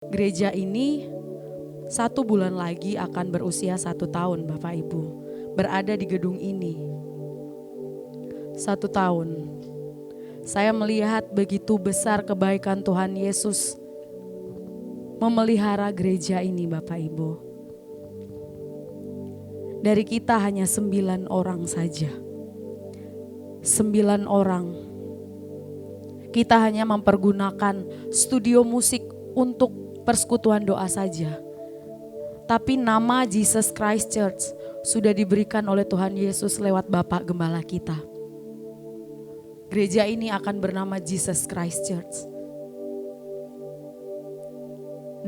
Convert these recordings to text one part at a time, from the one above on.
Gereja ini 1 bulan lagi akan berusia 1 tahun, Bapak Ibu. Berada di gedung ini 1 tahun. Saya melihat begitu besar kebaikan Tuhan Yesus memelihara gereja ini, Bapak Ibu. Dari kita hanya 9 orang saja. 9 orang. Kita hanya mempergunakan studio musik untuk persekutuan doa saja. Tapi nama Jesus Christ Church sudah diberikan oleh Tuhan Yesus lewat Bapak Gembala kita. Gereja ini akan bernama Jesus Christ Church.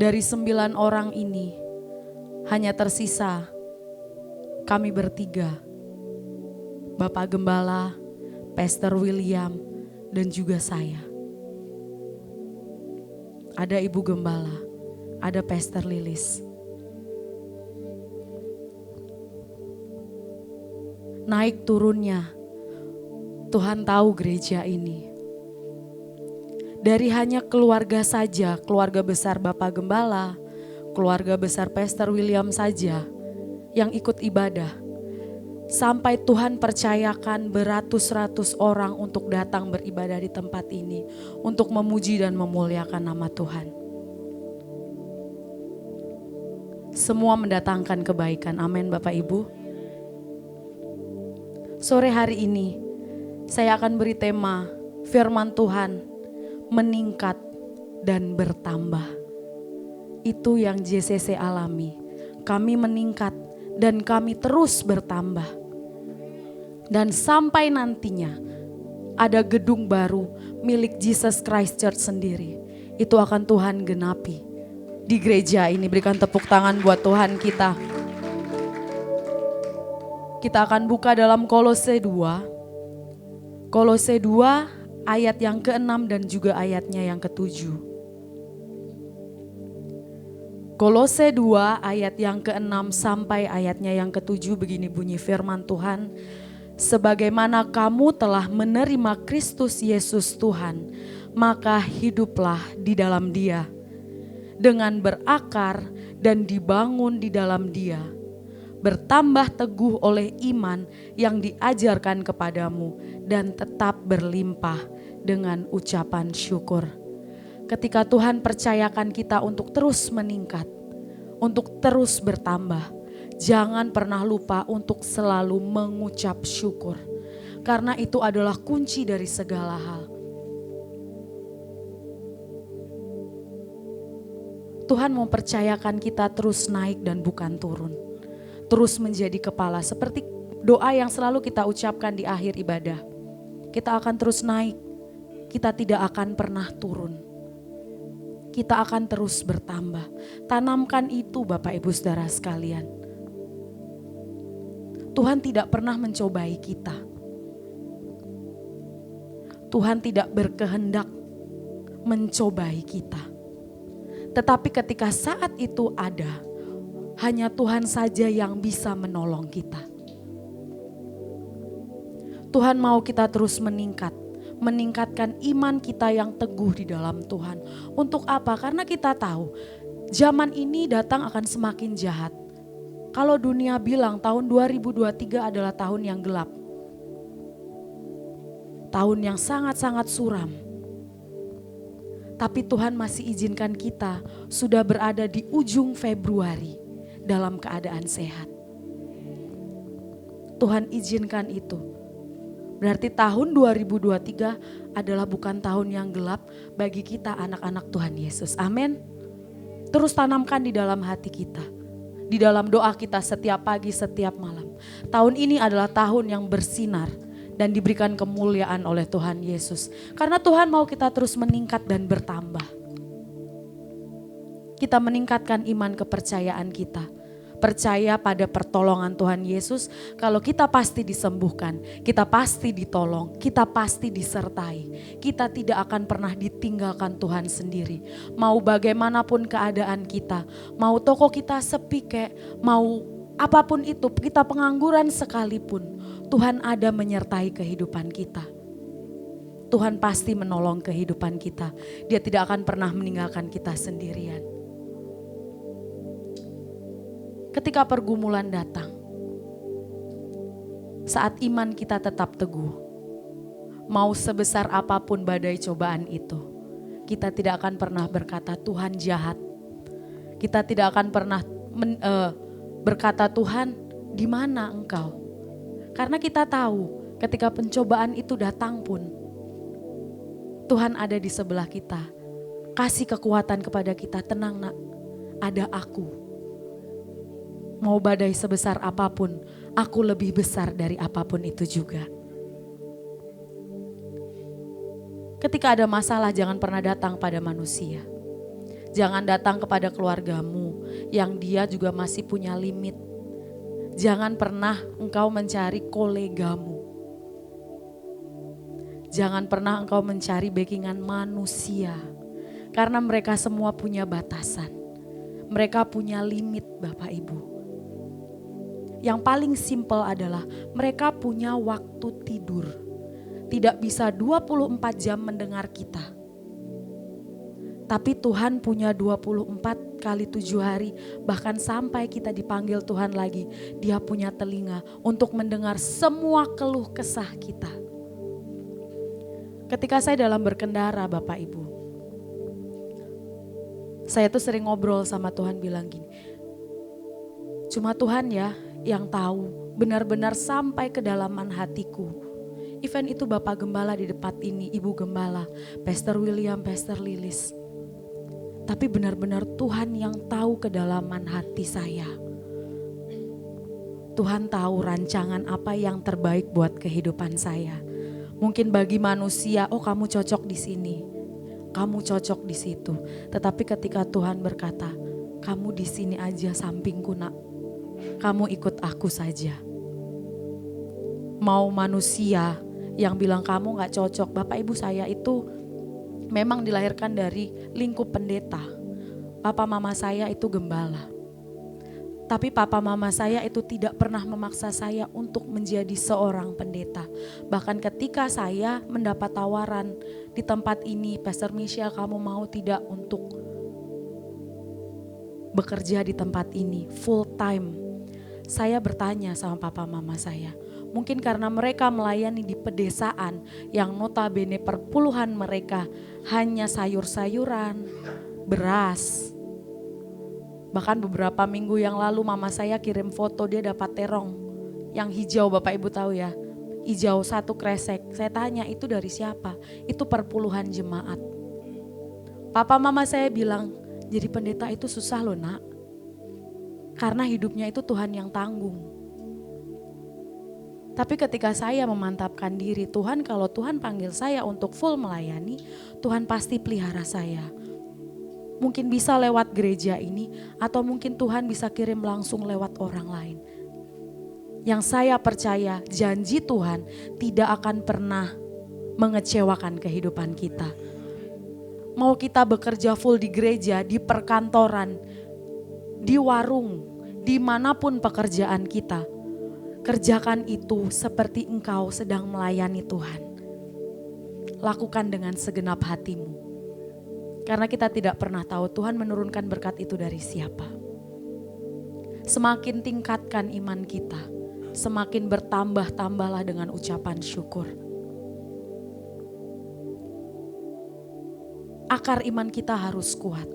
Dari 9 orang ini hanya tersisa kami bertiga. Bapak Gembala, Pastor William, dan juga saya. Ada Ibu Gembala, ada Pastor Lilis. Naik turunnya, Tuhan tahu gereja ini. Dari hanya keluarga saja, keluarga besar Bapak Gembala, keluarga besar Pastor William saja yang ikut ibadah. Sampai Tuhan percayakan beratus-ratus orang untuk datang beribadah di tempat ini. Untuk memuji dan memuliakan nama Tuhan. Semua mendatangkan kebaikan, amin Bapak Ibu. Sore hari ini saya akan beri tema firman Tuhan meningkat dan bertambah. Itu yang JCC alami. Kami meningkat dan kami terus bertambah. Dan sampai nantinya ada gedung baru milik Jesus Christ Church sendiri. Itu akan Tuhan genapi di gereja ini. Berikan tepuk tangan buat Tuhan kita. Kita akan buka dalam Kolose 2. Kolose 2 ayat yang ke-6 dan juga ayatnya yang ke-7. Kolose 2 ayat yang ke-6 sampai ayatnya yang ke-7 begini bunyi firman Tuhan. Sebagaimana kamu telah menerima Kristus Yesus Tuhan, maka hiduplah di dalam Dia. Dengan berakar dan dibangun di dalam Dia. Bertambah teguh oleh iman yang diajarkan kepadamu dan tetap berlimpah dengan ucapan syukur. Ketika Tuhan percayakan kita untuk terus meningkat, untuk terus bertambah, jangan pernah lupa untuk selalu mengucap syukur. Karena itu adalah kunci dari segala hal. Tuhan mempercayakan kita terus naik dan bukan turun. Terus menjadi kepala seperti doa yang selalu kita ucapkan di akhir ibadah. Kita akan terus naik, kita tidak akan pernah turun. Kita akan terus bertambah. Tanamkan itu Bapak Ibu Saudara sekalian. Tuhan tidak pernah mencobai kita. Tuhan tidak berkehendak mencobai kita. Tetapi ketika saat itu ada, hanya Tuhan saja yang bisa menolong kita. Tuhan mau kita terus meningkat. Meningkatkan iman kita yang teguh di dalam Tuhan. Untuk apa? Karena kita tahu zaman ini datang akan semakin jahat. Kalau dunia bilang tahun 2023 adalah tahun yang gelap. Tahun yang sangat-sangat suram. Tapi Tuhan masih izinkan kita sudah berada di ujung Februari dalam keadaan sehat. Tuhan izinkan itu. Berarti tahun 2023 adalah bukan tahun yang gelap bagi kita anak-anak Tuhan Yesus. Amin. Terus tanamkan di dalam hati kita. Di dalam doa kita setiap pagi, setiap malam. Tahun ini adalah tahun yang bersinar dan diberikan kemuliaan oleh Tuhan Yesus. Karena Tuhan mau kita terus meningkat dan bertambah. Kita meningkatkan iman kepercayaan kita. Percaya pada pertolongan Tuhan Yesus. Kalau kita pasti disembuhkan, kita pasti ditolong, kita pasti disertai. Kita tidak akan pernah ditinggalkan Tuhan sendiri. Mau bagaimanapun keadaan kita, mau toko kita sepi kek, mau apapun itu, kita pengangguran sekalipun, Tuhan ada menyertai kehidupan kita. Tuhan pasti menolong kehidupan kita. Dia tidak akan pernah meninggalkan kita sendirian. Ketika pergumulan datang, saat iman kita tetap teguh, mau sebesar apapun badai cobaan itu, kita tidak akan pernah berkata Tuhan jahat. Kita tidak akan pernah berkata Tuhan di mana engkau? Karena kita tahu ketika pencobaan itu datang pun Tuhan ada di sebelah kita. Kasih kekuatan kepada kita, tenang nak, ada aku. Mau badai sebesar apapun, aku lebih besar dari apapun itu juga. Ketika ada masalah jangan pernah datang pada manusia. Jangan datang kepada keluargamu yang dia juga masih punya limit. Jangan pernah engkau mencari kolegamu. Jangan pernah engkau mencari backingan manusia. Karena mereka semua punya batasan. Mereka punya limit Bapak Ibu. Yang paling simpel adalah mereka punya waktu tidur. Tidak bisa 24 jam mendengar kita. Tapi Tuhan punya 24 kali 7 hari, bahkan sampai kita dipanggil Tuhan lagi, Dia punya telinga untuk mendengar semua keluh kesah kita. Ketika saya dalam berkendara Bapak Ibu, saya tuh sering ngobrol sama Tuhan bilang gini, cuma Tuhan ya yang tahu benar-benar sampai kedalaman hatiku. Event itu Bapak Gembala di depan ini, Ibu Gembala, Pastor William, Pastor Lilis. Tapi benar-benar Tuhan yang tahu kedalaman hati saya. Tuhan tahu rancangan apa yang terbaik buat kehidupan saya. Mungkin bagi manusia, oh kamu cocok di sini, kamu cocok di situ. Tetapi ketika Tuhan berkata, kamu di sini aja sampingku nak, kamu ikut aku saja. Mau manusia yang bilang kamu gak cocok, Bapak Ibu saya itu memang dilahirkan dari lingkup pendeta. Papa mama saya itu gembala. Tapi papa mama saya itu tidak pernah memaksa saya untuk menjadi seorang pendeta. Bahkan ketika saya mendapat tawaran di tempat ini, Pastor Michelle kamu mau tidak untuk bekerja di tempat ini full time? Saya bertanya sama papa mama saya. Mungkin karena mereka melayani di pedesaan yang notabene perpuluhan mereka hanya sayur-sayuran, beras. Bahkan beberapa minggu yang lalu mama saya kirim foto dia dapat terong yang hijau, Bapak Ibu tahu ya. Hijau 1 kresek. Saya tanya itu dari siapa? Itu perpuluhan jemaat. Papa mama saya bilang jadi pendeta itu susah loh nak. Karena hidupnya itu Tuhan yang tanggung. Tapi ketika saya memantapkan diri, Tuhan kalau Tuhan panggil saya untuk full melayani, Tuhan pasti pelihara saya. Mungkin bisa lewat gereja ini atau mungkin Tuhan bisa kirim langsung lewat orang lain. Yang saya percaya janji Tuhan tidak akan pernah mengecewakan kehidupan kita. Mau kita bekerja full di gereja, di perkantoran, di warung, dimanapun pekerjaan kita. Kerjakan itu seperti engkau sedang melayani Tuhan. Lakukan dengan segenap hatimu. Karena kita tidak pernah tahu Tuhan menurunkan berkat itu dari siapa. Semakin tingkatkan iman kita, semakin bertambah-tambahlah dengan ucapan syukur. Akar iman kita harus kuat.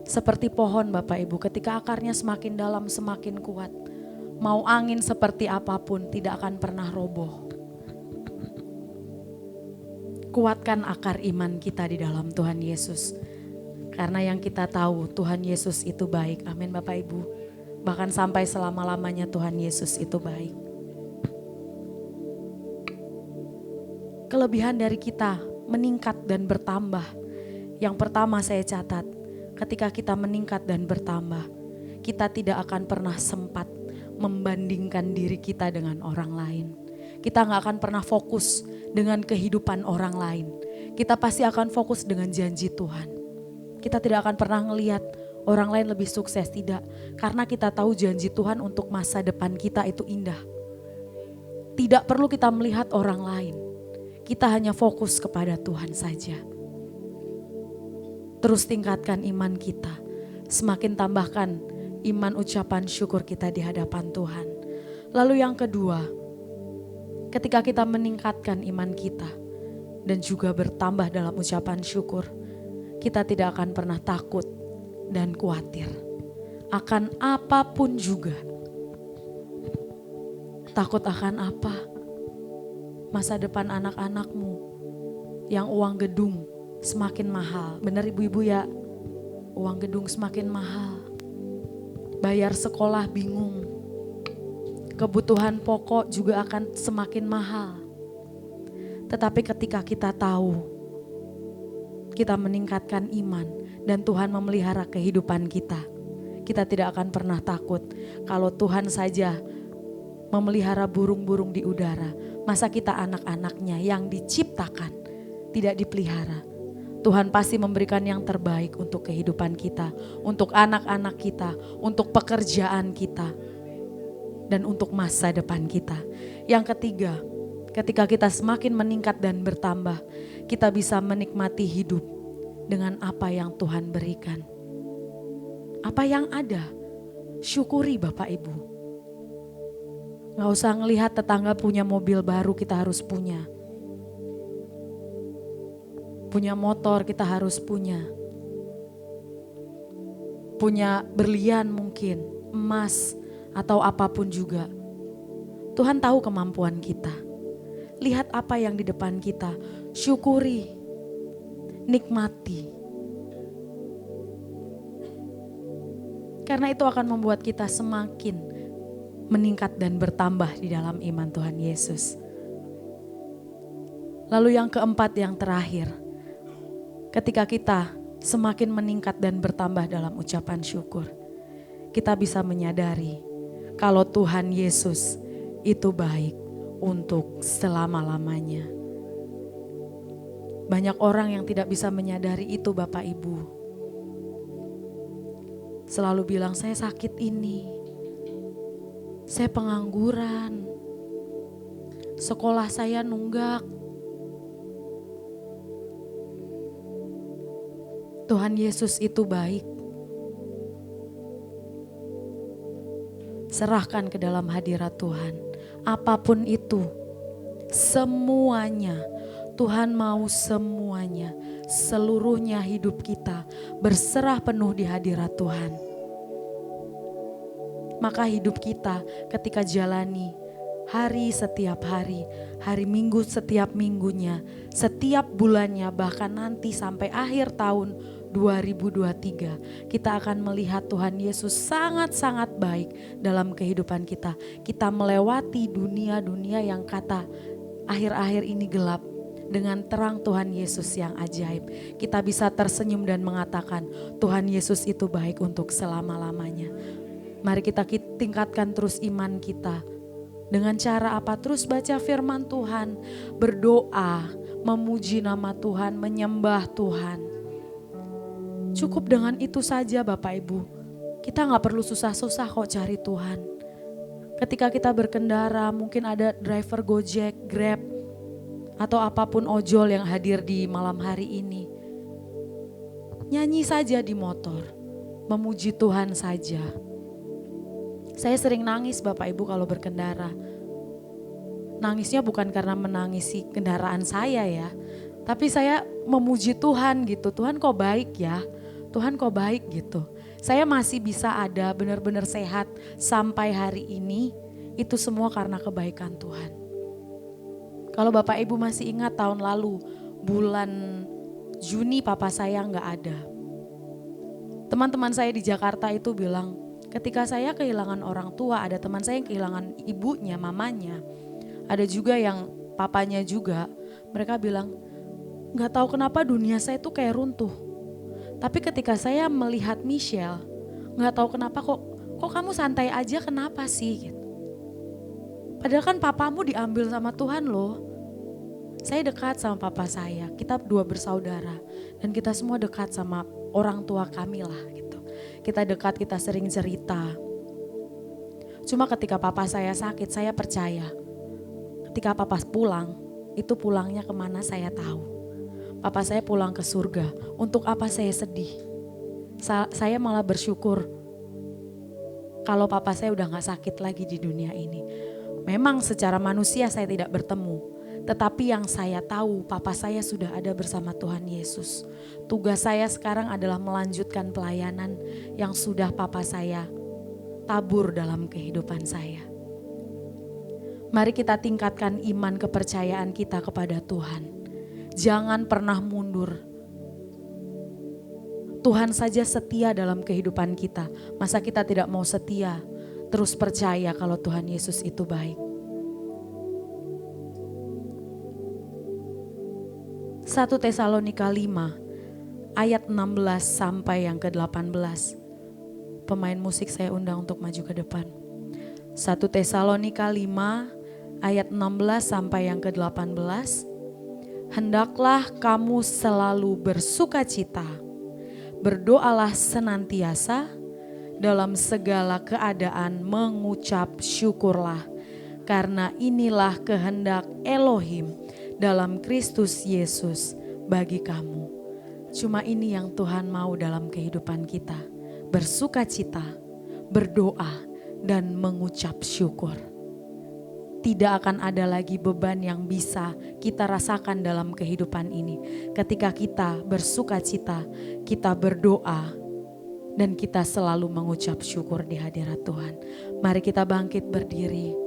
Seperti pohon Bapak Ibu, ketika akarnya semakin dalam semakin kuat. Mau angin seperti apapun tidak akan pernah roboh. Kuatkan akar iman kita di dalam Tuhan Yesus. Karena yang kita tahu Tuhan Yesus itu baik. Amin Bapak Ibu. Bahkan sampai selama-lamanya Tuhan Yesus itu baik. Kelebihan dari kita meningkat dan bertambah. Yang pertama saya catat, ketika kita meningkat dan bertambah, kita tidak akan pernah sempat membandingkan diri kita dengan orang lain. Kita gak akan pernah fokus dengan kehidupan orang lain. Kita pasti akan fokus dengan janji Tuhan. Kita tidak akan pernah ngelihat orang lain lebih sukses, tidak. Karena kita tahu janji Tuhan untuk masa depan kita itu indah. Tidak perlu kita melihat orang lain. Kita hanya fokus kepada Tuhan saja. Terus tingkatkan iman kita. Semakin tambahkan iman ucapan syukur kita di hadapan Tuhan. Lalu yang kedua, ketika kita meningkatkan iman kita dan juga bertambah dalam ucapan syukur, kita tidak akan pernah takut dan khawatir akan apapun juga. Takut akan apa? Masa depan anak-anakmu yang uang gedung semakin mahal. Benar ibu-ibu ya? Uang gedung semakin mahal. Bayar sekolah bingung. Kebutuhan pokok juga akan semakin mahal. Tetapi ketika kita tahu, kita meningkatkan iman dan Tuhan memelihara kehidupan kita, kita tidak akan pernah takut. Kalau Tuhan saja memelihara burung-burung di udara, masa kita anak-anaknya yang diciptakan tidak dipelihara. Tuhan pasti memberikan yang terbaik untuk kehidupan kita, untuk anak-anak kita, untuk pekerjaan kita, dan untuk masa depan kita. Yang ketiga, ketika kita semakin meningkat dan bertambah, kita bisa menikmati hidup dengan apa yang Tuhan berikan. Apa yang ada, syukuri Bapak Ibu. Gak usah ngelihat tetangga punya mobil baru, kita harus punya. Punya motor kita harus punya. Punya berlian mungkin, emas atau apapun juga. Tuhan tahu kemampuan kita. Lihat apa yang di depan kita, syukuri, nikmati. Karena itu akan membuat kita semakin meningkat dan bertambah di dalam iman Tuhan Yesus. Lalu yang keempat, yang terakhir, ketika kita semakin meningkat dan bertambah dalam ucapan syukur, kita bisa menyadari kalau Tuhan Yesus itu baik untuk selama-lamanya. Banyak orang yang tidak bisa menyadari itu Bapak Ibu. Selalu bilang, saya sakit ini, saya pengangguran, sekolah saya nunggak. Tuhan Yesus itu baik. Serahkan ke dalam hadirat Tuhan. Apapun itu, semuanya, Tuhan mau semuanya, seluruhnya hidup kita berserah penuh di hadirat Tuhan. Maka hidup kita ketika jalani hari setiap hari, hari Minggu setiap minggunya, setiap bulannya, bahkan nanti sampai akhir tahun 2023, kita akan melihat Tuhan Yesus sangat-sangat baik dalam kehidupan kita. Kita melewati dunia-dunia yang kata akhir-akhir ini gelap, dengan terang Tuhan Yesus yang ajaib. Kita bisa tersenyum dan mengatakan Tuhan Yesus itu baik untuk selama-lamanya. Mari kita tingkatkan terus iman kita. Dengan cara apa? Terus baca firman Tuhan, berdoa, memuji nama Tuhan, menyembah Tuhan. Cukup dengan itu saja Bapak Ibu. Kita gak perlu susah-susah kok cari Tuhan. Ketika kita berkendara, mungkin ada driver Gojek, Grab, atau apapun ojol yang hadir di malam hari ini. Nyanyi saja di motor, memuji Tuhan saja. Saya sering nangis Bapak Ibu kalau berkendara. Nangisnya bukan karena menangisi kendaraan saya ya, tapi saya memuji Tuhan gitu. Tuhan kok baik ya, Tuhan kok baik gitu. Saya masih bisa ada benar-benar sehat sampai hari ini, itu semua karena kebaikan Tuhan. Kalau Bapak Ibu masih ingat tahun lalu, bulan Juni papa saya gak ada. Teman-teman saya di Jakarta itu bilang, ketika saya kehilangan orang tua, ada teman saya yang kehilangan ibunya, mamanya. Ada juga yang papanya juga, mereka bilang, gak tahu kenapa dunia saya tuh kayak runtuh. Tapi ketika saya melihat Michelle, gak tahu kenapa kok kamu santai aja, kenapa sih? Gitu. Padahal kan papamu diambil sama Tuhan loh. Saya dekat sama papa saya, kita dua bersaudara. Dan kita semua dekat sama orang tua kami lah gitu. Kita dekat, kita sering cerita. Cuma ketika papa saya sakit, saya percaya. Ketika papa pulang, itu pulangnya kemana saya tahu. Papa saya pulang ke surga, untuk apa saya sedih? Saya malah bersyukur. kalau papa saya udah gak sakit lagi di dunia ini. Memang secara manusia saya tidak bertemu, tetapi yang saya tahu papa saya sudah ada bersama Tuhan Yesus. Tugas saya sekarang adalah melanjutkan pelayanan yang sudah papa saya tabur dalam kehidupan saya. Mari kita tingkatkan iman kepercayaan kita kepada Tuhan. Jangan pernah mundur. Tuhan saja setia dalam kehidupan kita. Masa kita tidak mau setia? Terus percaya kalau Tuhan Yesus itu baik. 1 Tesalonika 5 ayat 16 sampai yang ke-18. Pemain musik saya undang untuk maju ke depan. 1 Tesalonika 5 ayat 16 sampai yang ke-18. Hendaklah kamu selalu bersukacita, berdoalah senantiasa, dalam segala keadaan mengucap syukurlah, karena inilah kehendak Elohim dalam Kristus Yesus bagi kamu. Cuma ini yang Tuhan mau dalam kehidupan kita, bersukacita, berdoa, dan mengucap syukur. Tidak akan ada lagi beban yang bisa kita rasakan dalam kehidupan ini. Ketika kita bersukacita, kita berdoa, dan kita selalu mengucap syukur di hadirat Tuhan. Mari kita bangkit berdiri.